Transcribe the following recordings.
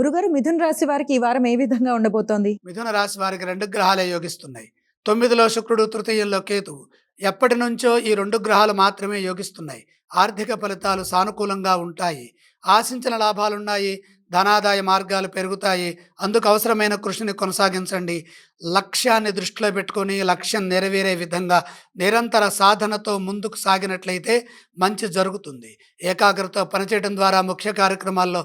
గురుగారు మిథున రాశి వారికి ఈ వారం ఏ విధంగా ఉండబోతోంది? మిథున రాశి వారికి 2 గ్రహాలే యోగిస్తున్నాయి. 9లో శుక్రుడు, తృతీయంలో కేతువు. ఎప్పటినుంచో ఈ 2 గ్రహాలు మాత్రమే యోగిస్తున్నాయి. ఆర్థిక ఫలితాలు సానుకూలంగా ఉంటాయి. ఆశించిన లాభాలున్నాయి. ధనాదాయ మార్గాలు పెరుగుతాయి. అందుకు అవసరమైన కృషిని కొనసాగించండి. లక్ష్యాన్ని దృష్టిలో పెట్టుకొని లక్ష్యం నెరవేరే విధంగా నిరంతర సాధనతో ముందుకు సాగినట్లయితే మంచి జరుగుతుంది. ఏకాగ్రతతో పనిచేయడం ద్వారా ముఖ్య కార్యక్రమాల్లో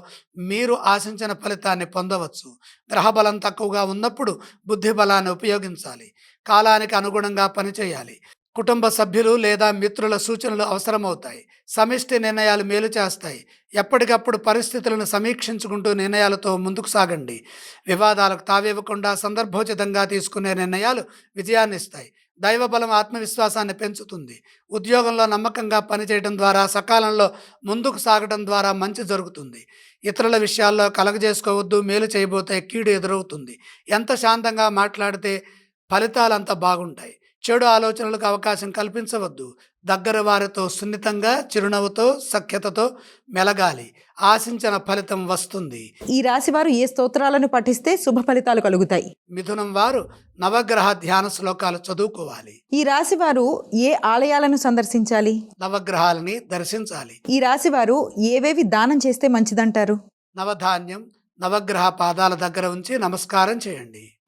మీరు ఆశించిన ఫలితాన్ని పొందవచ్చు. గ్రహబలం తక్కువగా ఉన్నప్పుడు బుద్ధి బలాన్ని ఉపయోగించాలి. కాలానికి అనుగుణంగా పనిచేయాలి. కుటుంబ సభ్యులు లేదా మిత్రుల సూచనలు అవసరమవుతాయి. సమిష్టి నిర్ణయాలు మేలు చేస్తాయి. ఎప్పటికప్పుడు పరిస్థితులను సమీక్షించుకుంటూ నిర్ణయాలతో ముందుకు సాగండి. వివాదాలకు తావివ్వకుండా సందర్భోచితంగా తీసుకునే నిర్ణయాలు విజయాన్నిస్తాయి. దైవబలం ఆత్మవిశ్వాసాన్ని పెంచుతుంది. ఉద్యోగంలో నమ్మకంగా పనిచేయడం ద్వారా సకాలంలో ముందుకు సాగడం ద్వారా మంచి జరుగుతుంది. ఇతరుల విషయాల్లో కలగజేసుకోవద్దు. మేలు చేయబోతే కీడు ఎదురవుతుంది. ఎంత శాంతంగా మాట్లాడితే ఫలితాలు అంత బాగుంటాయి. చెడు ఆలోచనలకు అవకాశం కల్పించవద్దు. దగ్గర వారితో సున్నితంగా చిరునవ్వుతో సఖ్యతతో మెలగాలి. ఆశించిన ఫలితం వస్తుంది. ఈ రాశి వారు ఏ స్తోత్రాలను పఠిస్తే శుభ ఫలితాలు కలుగుతాయి? మిథునం వారు నవగ్రహ ధ్యాన శ్లోకాలు చదువుకోవాలి. ఈ రాశి వారు ఏ ఆలయాలను సందర్శించాలి? నవగ్రహాలని దర్శించాలి. ఈ రాశి వారు ఏవేవి దానం చేస్తే మంచిదంటారు? నవధాన్యం నవగ్రహ పాదాల దగ్గర ఉంచి నమస్కారం చేయండి.